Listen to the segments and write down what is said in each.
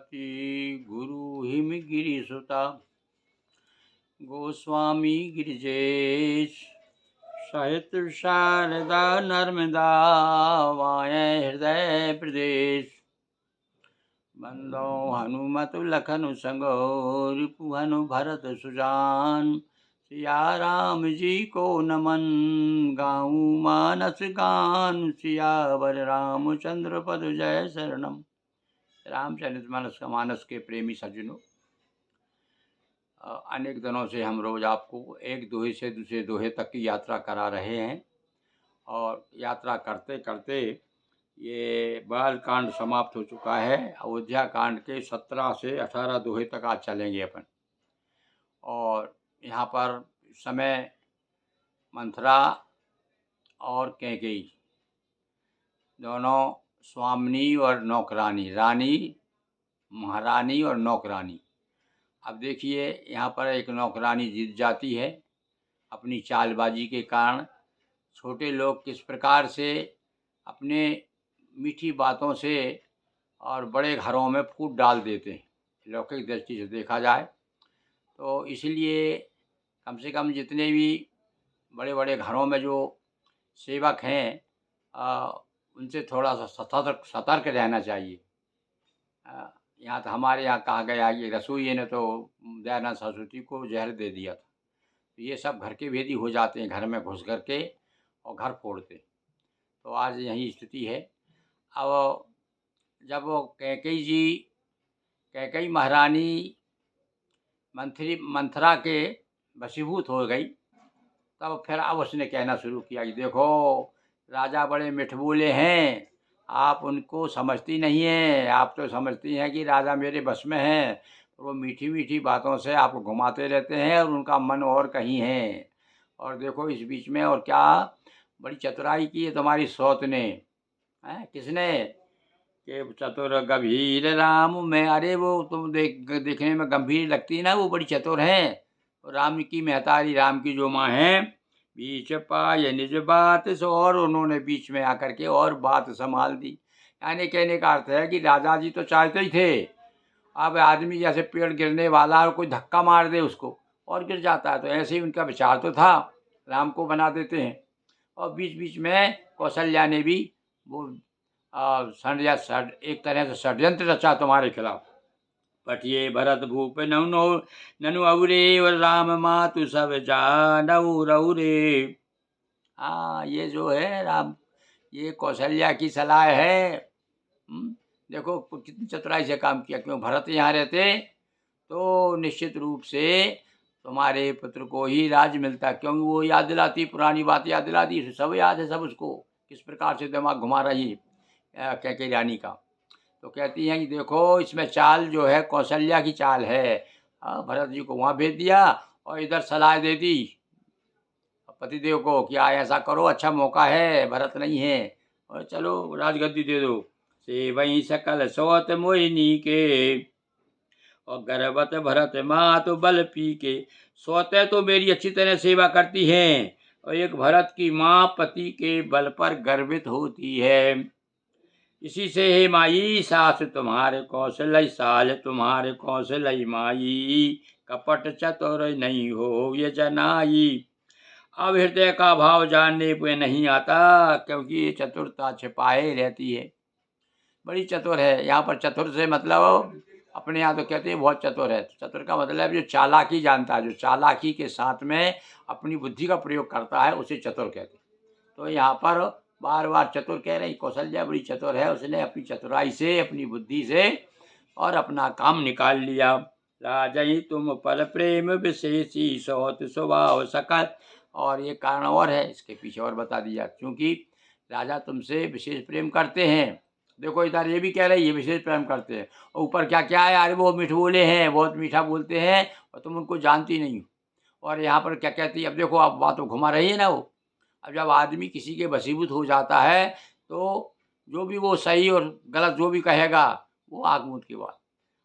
सती गुरु हिमगिरि सुता गोस्वामी गिरिजेश सहित शारदा नर्मदा वायं हृदय प्रदेश बंदो हनुमत लखन संगो रिपुहनु भरत सुजान सिया राम जी को नमन गाऊं मानस गान सियावर रामचंद्र पद जय शरणम। रामचरितमानस मानस के प्रेमी सज्जनों, अनेक दिनों से हम रोज़ आपको एक दोहे से दूसरे दोहे तक की यात्रा करा रहे हैं और यात्रा करते करते ये बालकांड समाप्त हो चुका है। अयोध्या कांड के 17 से 18 दोहे तक आज चलेंगे अपन। और यहाँ पर समय मंथरा और कैकेयी दोनों स्वामिनी और नौकरानी, रानी, महारानी और नौकरानी। अब देखिए, यहाँ पर एक नौकरानी जीत जाती है अपनी चालबाजी के कारण। छोटे लोग किस प्रकार से अपने मीठी बातों से और बड़े घरों में फूट डाल देते हैं, लौकिक दृष्टि से देखा जाए तो। इसलिए कम से कम जितने भी बड़े बड़े घरों में जो सेवक हैं, उनसे थोड़ा सा सतर्क रहना चाहिए। यहाँ तो हमारे यहाँ कहा गया कि रसोइये ने तो दयानंद सरस्वती को जहर दे दिया था। तो ये सब घर के भेदी हो जाते हैं, घर में घुस कर के और घर फोड़ते। तो आज यही स्थिति है। अब जब वो कैकेयी महारानी मंथरा के वशीभूत हो गई, तब फिर अब उसने कहना शुरू किया कि देखो, राजा बड़े मिठबोले हैं, आप उनको समझती नहीं हैं। आप तो समझती हैं कि राजा मेरे बस में हैं, वो मीठी मीठी बातों से आपको घुमाते रहते हैं और उनका मन और कहीं है। और देखो, इस बीच में और क्या बड़ी चतुराई की है तुम्हारी सौत ने। हैं, किसने? कि चतुर गंभीर राम में। अरे वो तुम देखने में गंभीर लगती ना, वो बड़ी चतुर हैं। राम की महतारी, राम की जो माँ है, बीच पाए निज बात सो, और उन्होंने बीच में आकर के और बात संभाल दी। यानी कहने का अर्थ है कि राजा जी तो चाहते ही थे, अब आदमी जैसे पेड़ गिरने वाला और कोई धक्का मार दे उसको और गिर जाता है, तो ऐसे ही उनका विचार तो था, राम को बना देते हैं। और बीच बीच में कौशल्या ने भी वो एक तरह से षड्यंत्र रचा तुम्हारे खिलाफ। पठिए भरत भूप ननु अवरे और राम मातु सब जानऊ रउरे। हाँ, ये जो है राम, ये कौशल्या की सलाह है। देखो कितनी चतुराई से काम किया। क्यों? भरत यहाँ रहते तो निश्चित रूप से तुम्हारे पुत्र को ही राज मिलता। क्योंकि वो याद दिलाती, पुरानी बात याद दिलाती, सब याद है सब उसको, किस प्रकार से दिमाग घुमा रही कैकेयी रानी का। तो कहती हैं कि देखो, इसमें चाल जो है कौशल्या की चाल है। भरत जी को वहाँ भेज दिया और इधर सलाह दे दी पतिदेव को कि ऐसा करो, अच्छा मौका है, भरत नहीं है और चलो राजगद्दी दे दो। से वहीं सकल सौत मोहिनी के और गर्भवत भरत माँ तो बल पी के। सौतें तो मेरी अच्छी तरह सेवा करती हैं और एक भरत की माँ पति के बल पर गर्वित होती है। इसी से हे माई, सास तुम्हारे कौशल साल तुम्हारे कौशल माई, कपट चतुर नहीं हो ये जनाई। अब हृदय का भाव जानने पे नहीं आता, क्योंकि ये चतुरता छिपाए रहती है। बड़ी चतुर है। यहाँ पर चतुर से मतलब अपने यहाँ तो कहते हैं बहुत चतुर है। चतुर का मतलब जो चालाकी जानता है, जो चालाकी के साथ में अपनी बुद्धि का प्रयोग करता है, उसे चतुर कहते हैं। तो यहाँ पर बार बार चतुर कह रही, कौशल्या बड़ी चतुर है, उसने अपनी चतुराई से, अपनी बुद्धि से और अपना काम निकाल लिया। राजई तुम पल प्रेम विशेषी सौत स्वभाव सकल। और ये कारण और है, इसके पीछे और बता दिया, क्योंकि राजा तुमसे विशेष प्रेम करते हैं। देखो इधर ये भी कह रही है विशेष प्रेम करते हैं, और ऊपर क्या क्या है, अरे वो मिठबोले हैं, बहुत मीठा बोलते हैं और तुम उनको जानती नहीं हो। और यहाँ पर क्या कहती है, अब देखो आप बातों घुमा रही है ना वो। अब जब आदमी किसी के वशीभूत हो जाता है तो जो भी वो सही और गलत जो भी कहेगा वो आँख मूंद की बात।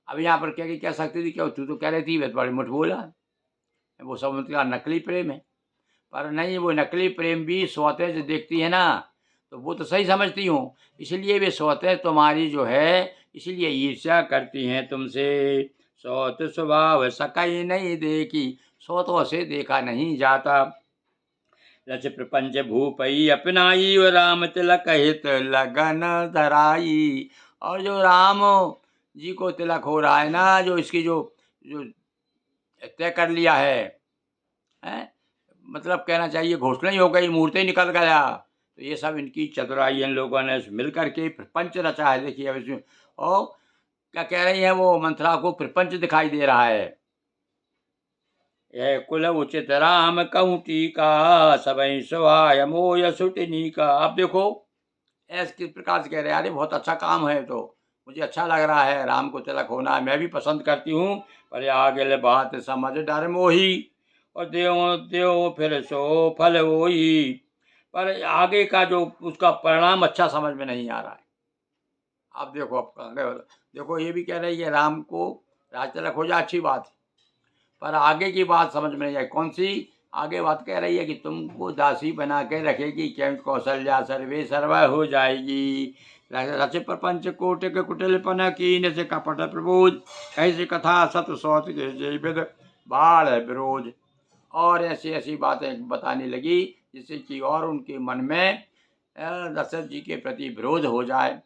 अब यहाँ पर कह सकती थी, क्या तू तो कह रही थी बड़े मुठ बोला, वो सब उनका नकली प्रेम है। पर नहीं, वो नकली प्रेम भी सौतें जो देखती है ना, तो वो तो सही समझती हूँ। इसलिए वे सौतें तुम्हारी जो है इसलिए ईर्ष्या करती हैं तुमसे। सौत स्वभाव सकई नहीं देखी, सौतों से देखा नहीं जाता। रच प्रपंच भूपई अपनाई, और राम तिलक हित लगन धराई। और जो राम जी को तिलक हो रहा है ना, जो इसकी जो जो तय कर लिया है, मतलब कहना चाहिए घोषणा ही हो गई, मुहूर्त ही निकल गया। तो ये सब इनकी चतुराई, इन लोगों ने मिल करके प्रपंच रचा है। देखिए अब इसमें और क्या कह रही है वो, मंथरा को प्रपंच दिखाई दे रहा है। यह कुल उचित राम कहूँ टीका, सबई सुहाय मोय सुटनी का। आप देखो ऐसे किस प्रकार से कह रहे हैं, अरे बहुत अच्छा काम है, तो मुझे अच्छा लग रहा है, राम को तिलक होना मैं भी पसंद करती हूँ। पर ये आगे ले बात समझ डर मोही, और देव देव फिर सो फल वही। पर आगे का जो उसका परिणाम अच्छा समझ में नहीं आ रहा है। आप देखो अब आगे देखो, ये भी कह रही है राम को राज तिलक हो जाए, अच्छी बात है, पर आगे की बात समझ में नहीं आई। कौन सी आगे बात कह रही है कि तुमको दासी बना के रखेगी, क्यों कौशल्या सर्वे सर्वा हो जाएगी। रच प्रपंच कोटिक कुटिलपन कीन से कपट प्रबोध, ऐसी कथा सत सौत के जय विद बाढ़ विरोध। और ऐसी ऐसी बातें बताने लगी जिससे कि और उनके मन में दशरथ जी के प्रति विरोध हो जाए,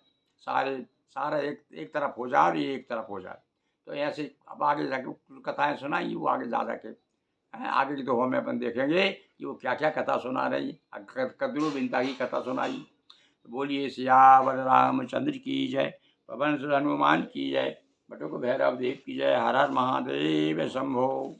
सारा एक तरफ हो जाए और ये एक तरफ हो जाए। तो ऐसे अब आगे जाके कथाएं सुनाई, वो आगे जा के आगे की दोहों में अपन देखेंगे कि वो क्या क्या कथा सुना रही। कद्रू बिनता की कथा सुनाई। बोलिए सियावर रामचंद्र की जय, पवन सुत हनुमान की जय, बटुक भैरव देव की जय। हर हर महादेव शंभो।